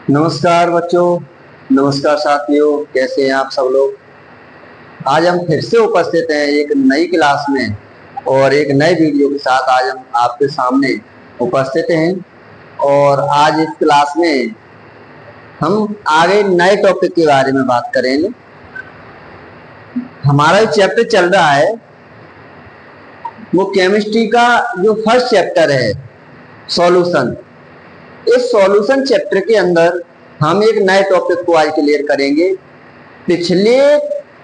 नमस्कार बच्चों। नमस्कार साथियों, कैसे हैं आप सब लोग। आज हम फिर से उपस्थित हैं एक नई क्लास में और एक नए वीडियो के साथ। आज हम आपके सामने उपस्थित हैं और आज इस क्लास में हम आगे नए टॉपिक के बारे में बात करेंगे। हमारा चैप्टर चल रहा है वो केमिस्ट्री का जो फर्स्ट चैप्टर है, सॉल्यूशन। इस सॉल्यूशन चैप्टर के अंदर हम एक नए टॉपिक को आज क्लियर करेंगे। पिछले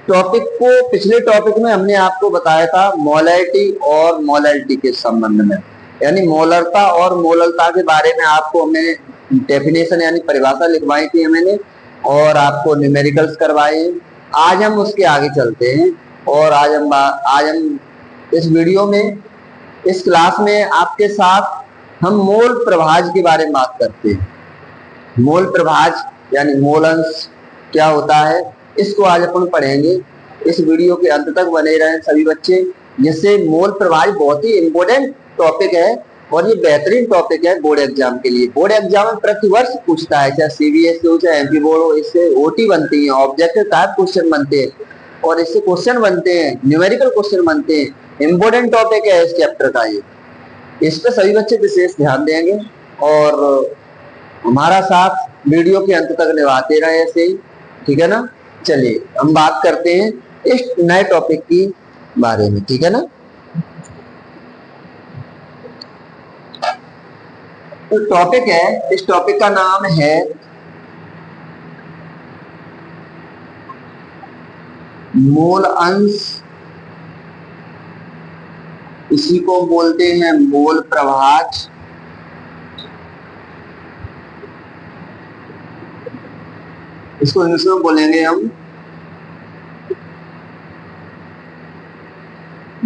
टॉपिक में हमने आपको बताया था मोलैरिटी और मोलैरिटी के संबंध में, यानी मोलरता और मोलरता के बारे में आपको हमने डेफिनेशन यानी परिभाषा लिखवाई थी मैंने, और आपको न्यूमेरिकल्स करवाए। आज हम उसके आगे चलते हैं और आज हम इस वीडियो में, इस क्लास में आपके साथ हम मोल प्रभाज के बारे में बात करते हैं। मोल प्रभाज यानी मोल अंश क्या होता है, इसको आज अपन पढ़ेंगे। इस वीडियो के अंत तक बने रहें सभी बच्चे, जिससे मोल प्रभाज बहुत ही इंपॉर्टेंट टॉपिक है और ये बेहतरीन टॉपिक है बोर्ड एग्जाम के लिए। बोर्ड एग्जाम में प्रतिवर्ष पूछता है, चाहे सीबीएसई हो चाहे एमपी बोर्ड हो, इससे ओटी बनती है, ऑब्जेक्टिव टाइप क्वेश्चन बनते हैं और इससे क्वेश्चन बनते हैं, न्यूमेरिकल क्वेश्चन बनते हैं। इंपॉर्टेंट टॉपिक है इस चैप्टर का ये। इस पे सभी बच्चे विशेष ध्यान देंगे और हमारा साथ वीडियो के अंत तक निभाते रहे ऐसे ही, ठीक है ना। चलिए हम बात करते हैं इस नए टॉपिक की बारे में, ठीक है ना। तो टॉपिक है, इस टॉपिक का नाम है मोल अंश। इसी को बोलते हैं मोल प्रभाज। इसको इंग्लिश में बोलेंगे हम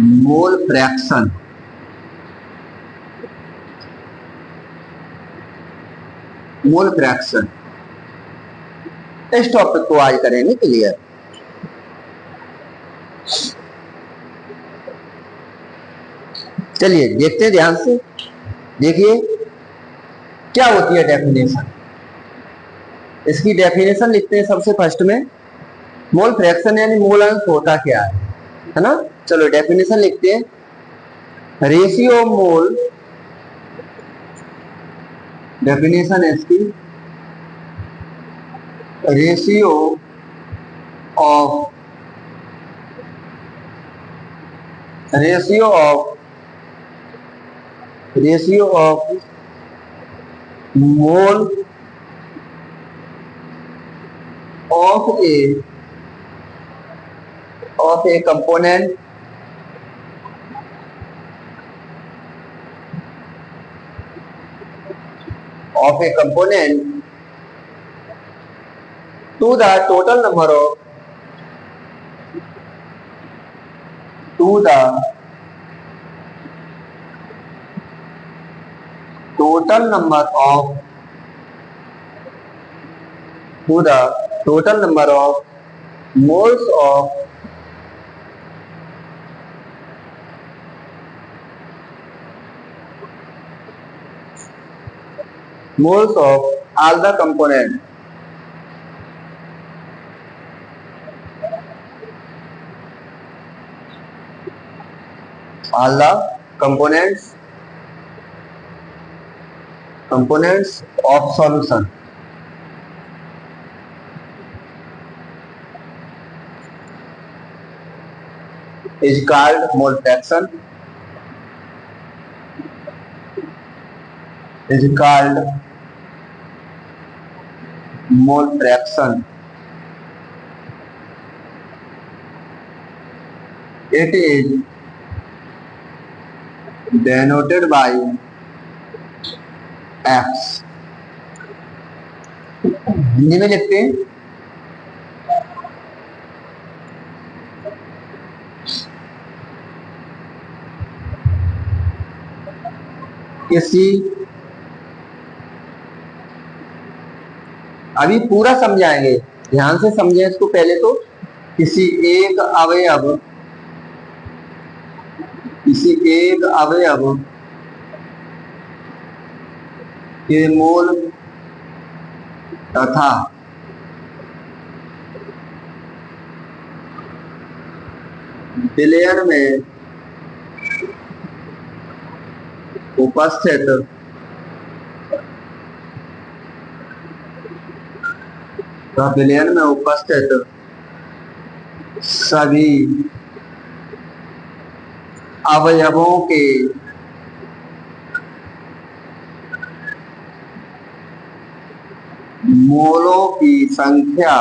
मोल फ्रैक्शन। मोल फ्रैक्शन इस टॉपिक को आज करेंगे क्लियर। चलिए देखते हैं ध्यान से। देखिए क्या होती है डेफिनेशन, इसकी डेफिनेशन लिखते हैं सबसे फर्स्ट में। मोल फ्रैक्शन यानी मोल अंश होता क्या है ना। चलो डेफिनेशन लिखते हैं। रेशियो मोल, डेफिनेशन है इसकी, ratio of mole of A component to the total number of moles of all the components of solution is called mole fraction. It is denoted by x। Hindi में लिखते हैं किसी, अभी पूरा समझाएंगे, ध्यान से समझें इसको पहले तो। किसी एक अवयव के मोल तथा विलयन में उपस्थित विलयन में उपस्थित सभी अवयवों के मोलों की संख्या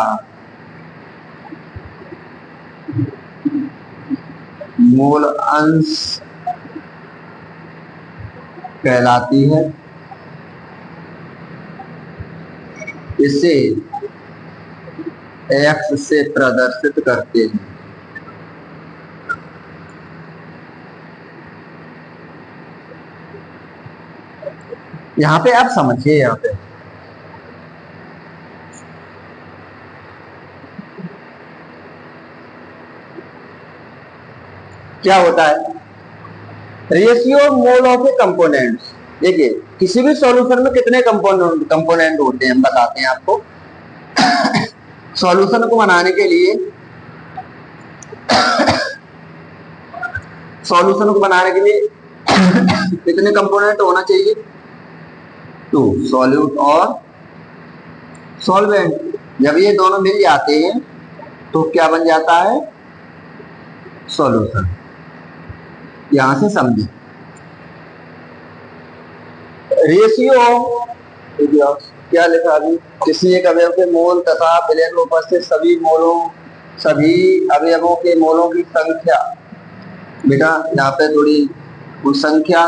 मोल अंश कहलाती है। इसे x से प्रदर्शित करते हैं। यहां पे आप समझिए, यहां पे क्या होता है, ratio mole of A components. देखिए किसी भी सॉल्यूशन में कितने कंपोनेंट होते हैं हम बताते हैं आपको। सॉल्यूशन को बनाने के लिए कितने कंपोनेंट होना चाहिए, 2, सॉल्यूट और सॉल्वेंट। जब ये दोनों मिल जाते हैं तो क्या बन जाता है, सॉल्यूशन। यहां से समझिए, रेशियो क्या लिखा अभी, किसी एक अवयव के मोल तथा विलयन में उपस्थित सभी अवयवों के मोलों की संख्या। बेटा यहाँ पे थोड़ी उस संख्या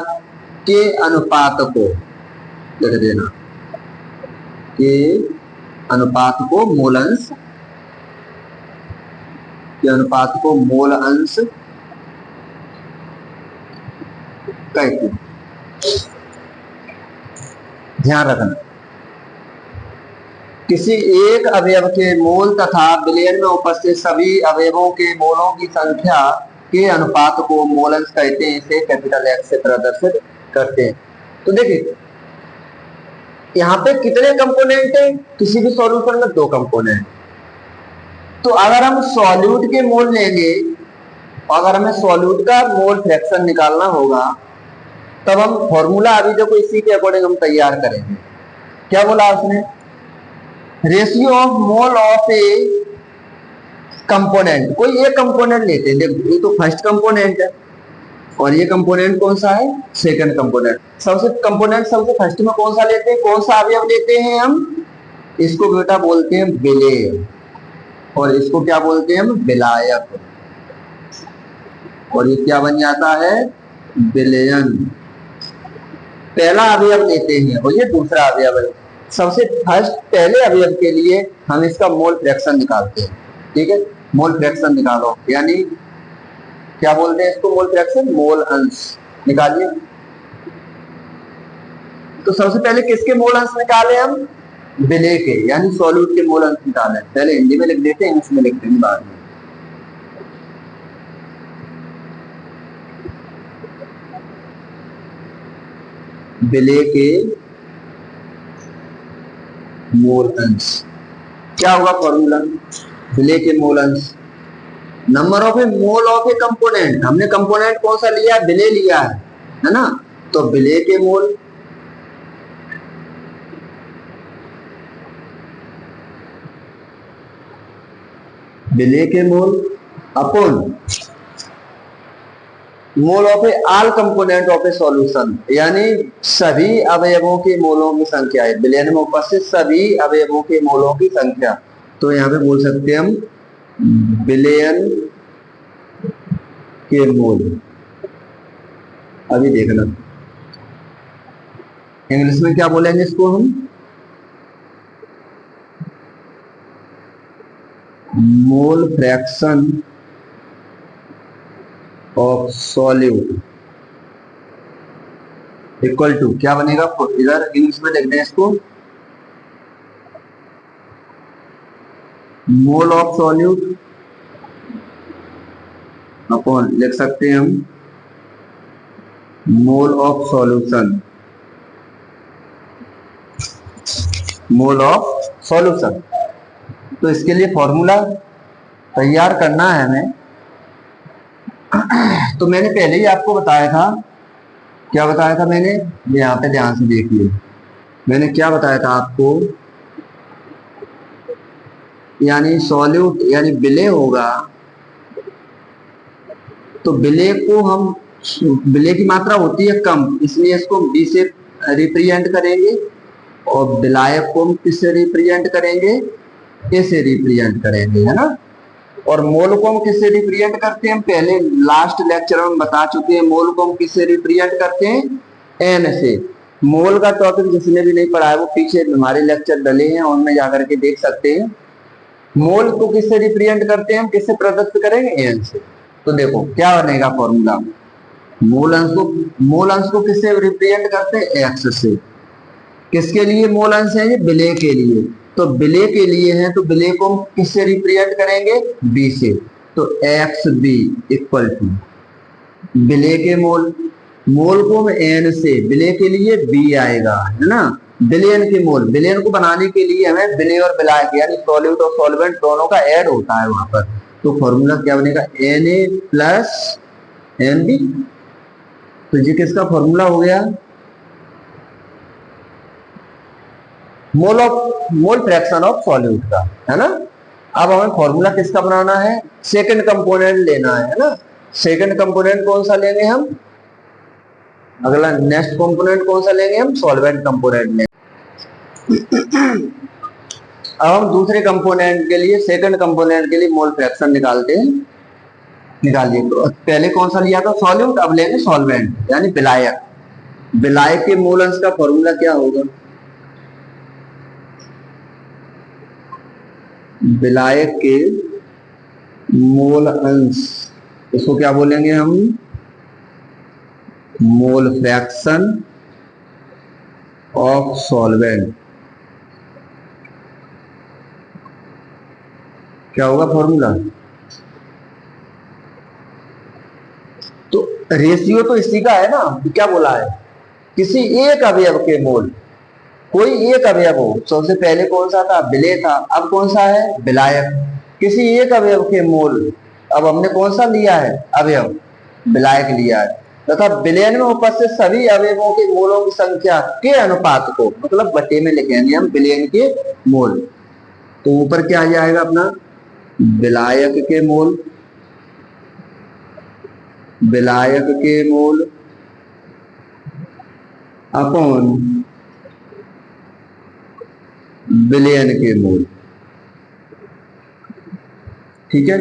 के अनुपात को लिख देना, के अनुपात को मोल अंश, के अनुपात को मोल अंश कहते हैं। ध्यान रखना, किसी एक अवयव के मोल तथा विलयन में उपस्थित सभी अवयवों के मोलों की संख्या के अनुपात को मोल अंश कहते हैं। इसे कैपिटल X से प्रदर्शित करते हैं। तो देखिए यहाँ पे कितने कंपोनेंट हैं, किसी भी सॉल्यूशन में 2 कंपोनेंट। तो अगर हम सॉल्यूट के मोल लेंगे, अगर हमें सॉल्यूट का मोल फ्रैक्शन निकालना होगा, तब हम फॉर्मूला अभी देखो इसी के अकॉर्डिंग हम तैयार करेंगे। क्या बोला उसने, ratio of mole of A component. कोई एक कंपोनेंट लेते हैं, देखो ये तो फर्स्ट कंपोनेंट है और ये कंपोनेंट कौन सा है, सेकंड कंपोनेंट। सबसे फर्स्ट में कौन सा लेते हैं, कौन सा अवयव लेते हैं हम, इसको बेटा बोलते हैं विलेय, और इसको क्या बोलते हैं हम, विलायक। और ये क्या बन जाता है, विलयन। पहला अवयव लेते हैं और ये दूसरा अवयव है। सबसे फर्स्ट पहले अवयव के लिए हम इसका मोल फ्रैक्शन निकालते हैं। ठीक है, मोल फ्रैक्शन निकालो, यानी क्या बोलते हैं इसको, मोल फ्रैक्शन, मोल अंश निकालिए। तो सबसे पहले किसके मोल अंश निकाले हम, विलेय के, यानी सॉल्यूट के मोल अंश निकाले। पहले हिंदी में लिख देते हैं, इंग्लिश में लिख देंगे बाद में। विलेय के मोल अंश क्या होगा फॉर्मूला, विलेय के मोल अंश number of A mole of A component. हमने कंपोनेंट कौन सा लिया, विलेय लिया है ना, तो विलेय के mole upon mole of A all component of A solution, यानी सभी अवयवों के मोलों की संख्या है, विलयन में उपस्थित सभी अवयवों के मोलों की संख्या। तो यहाँ पे बोल सकते हैं हम विलयन के मोल। अभी देखना इंग्लिश में क्या बोलेंगे इसको हम, mole fraction of solute equal to क्या बनेगा, इधर इंग्लिश में लिख दें इसको, मोल ऑफ सॉल्यूट अपॉन लिख सकते हैं हम mole of solution, mole of solution. तो इसके लिए फॉर्मूला तैयार करना है हमें। तो मैंने पहले ही आपको बताया था, क्या बताया था मैंने, यहाँ पे ध्यान से देखिए, मैंने क्या बताया था आपको, यानी सॉल्यूट यानी विलेय होगा, तो विलेय को हम, विलेय की मात्रा होती है कम, इसलिए इसको बी से रिप्रेजेंट करेंगे, और विलायक को हम किससे रिप्रेजेंट करेंगे, ए से रिप्रेजेंट करेंगे, है ना। और मोल को हम किससे रिप्रेजेंट करते हैं, हम पहले लास्ट लेक्चर में बता चुके हैं, मोल को हम किससे रिप्रेजेंट करते हैं, एन से। मोल का टॉपिक जिसने भी नहीं पढ़ा है वो पीछे हमारे लेक्चर डले हैं, उनमें जाकर के देख सकते हैं। मोल को किससे रिप्रेजेंट करते हैं हम, किससे प्रदत्त करेंगे, एन से। तो देखो क्या बनेगा फॉर्मूला, मोल अंश को किससे रिप्रेजेंट करते हैं, एक्स से। किसके लिए मोल अंश है ये, विलेय के लिए। तो विलेय के लिए है तो विलेय को हम किससे रिप्रेजेंट करेंगे, बी से। तो एक्स बी इक्वल टू विलेय के मोल, मोल को हम एन से, विलेय के लिए बी आएगा, है ना। विलयन के मोल, विलयन को बनाने के लिए हमें विलेय और विलायक यानी सॉल्यूट और सॉल्वेंट दोनों का ऐड होता है वहां पर। तो फॉर्मूला क्या बनेगा, N A plus N B. तो ये किसका फॉर्मूला हो गया, मोल फ्रैक्शन ऑफ सॉल्यूट का, है ना। अब हमें फॉर्मूला किसका बनाना है, सेकंड कंपोनेंट लेना है ना। सेकंड कंपोनेंट कौन सा लेंगे हम, अगला नेक्स्ट कंपोनेंट कौन सा लेंगे हम, सॉल्वेंट कंपोनेंट लेंगे। अब हम दूसरे कंपोनेंट के लिए, सेकंड कंपोनेंट के लिए मोल फ्रैक्शन निकालते हैं। निकालिए, तो पहले कौन सा लिया था, सॉल्यूट, अब लेंगे सॉल्वेंट यानी विलायक। विलायक के मोल अंश का फॉर्मूला क्या होगा, विलायक के मोल अंश, इसको क्या बोलेंगे हम, मोल फ्रैक्शन ऑफ सॉल्वेंट। क्या होगा फॉर्मूला, तो रेशियो तो इसी का है ना, क्या बोला है, किसी एक अवयव के मोल, कोई एक अवयव हो, सबसे पहले कौन सा था, विलेय था, अब कौन सा है, विलायक। किसी एक अवयव के मोल, अब हमने कौन सा लिया है अवयव, विलायक लिया है, तथा विलयन में उपस्थित सभी अवयवों के मोलों की संख्या के अनुपात को, मतलब बटे में लिखेंगे हम विलयन के मोल। तो ऊपर क्या आ जाएगा अपना, विलायक के मोल, विलायक के मोल अपॉन विलयन के मोल, ठीक है।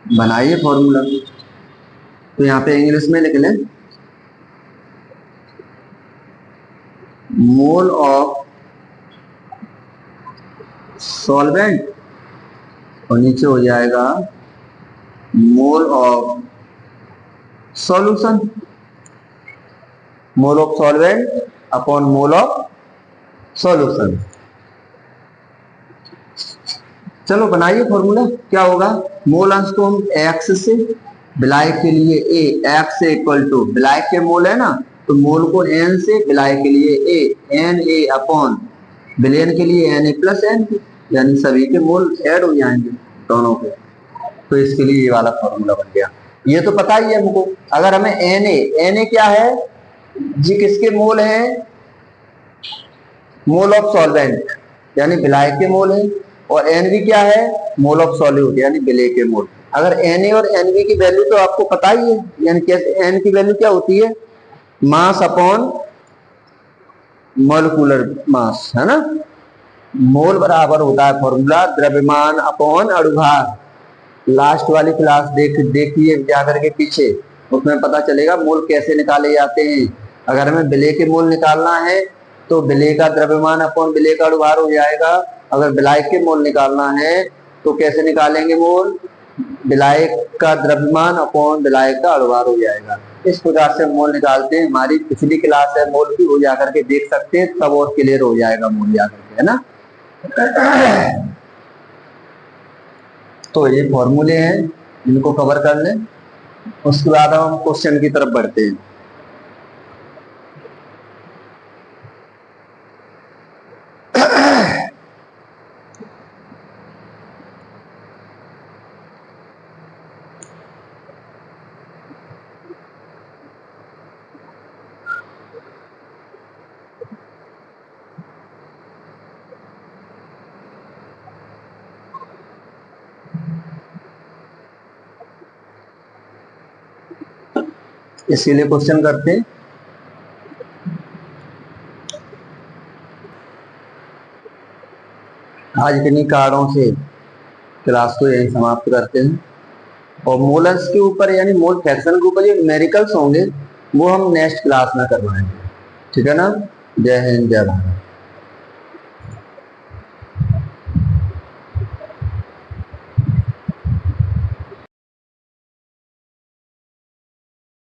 बनाइए फॉर्मूला, तो यहां पे इंग्लिश में लिख लें, मोल ऑफ सॉल्वेंट और नीचे हो जाएगा mole of solution, mole of solvent upon mole of solution. चलो बनाइए फॉर्मूला, क्या होगा, मोल अंश को हम एक्स से, विलायक के लिए ए, एक्स से इक्वल टू विलायक के मोल है ना, तो मोल को एन से, विलायक के लिए ए, एन ए अपॉन विलयन के लिए एन ए प्लस एन, यानी सभी के मोल ऐड हो जाएंगे दोनों के। तो इसके लिए ये वाला फॉर्मूला बन गया। ये तो पता ही है हमको, अगर हमें एन ए क्या है जी, किसके मोल है, मोल ऑफ सॉल्वेंट यानी विलायक के मोल है, और एन बी क्या है, मोल ऑफ सॉल्यूट यानी विलेय के मोल। अगर एन ए और एन बी की वैल्यू तो आपको पता ही है, यानी कैसे एन की वैल्यू क्या होती है, मास अपॉन मॉलिक्यूलर मास, है ना। मोल बराबर होता है फॉर्मूला द्रव्यमान अपॉन अणुभार। लास्ट वाली क्लास देखिए जाकर के पीछे, उसमें पता चलेगा मोल कैसे निकाले जाते हैं। अगर हमें विलेय के मोल निकालना है तो विलेय का द्रव्यमान अपॉन विलेय का अणुभार हो जाएगा। अगर विलायक के मोल निकालना है तो कैसे निकालेंगे मोल, विलायक का द्रव्यमान अपॉन विलायक का अणुभार हो जाएगा। इस प्रकार से मोल निकालते हैं। हमारी पिछली क्लास है मोल की, वो जाकर के देख सकते हैं, तब और क्लियर हो जाएगा मोल जाकर के, है ना। तो ये फॉर्मूले हैं, इनको कवर कर लें, उसके बाद हम क्वेश्चन की तरफ बढ़ते हैं। इसके लिए क्वेश्चन करते हैं। आज किन्हीं कारणों से क्लास को यही समाप्त करते हैं, और मोलर्स के ऊपर यानी मोल फ्रैक्शन के ऊपर जो न्यूमेरिकल्स होंगे वो हम नेक्स्ट क्लास में करवाएंगे। ठीक है ना। जय हिंद, जय भारत।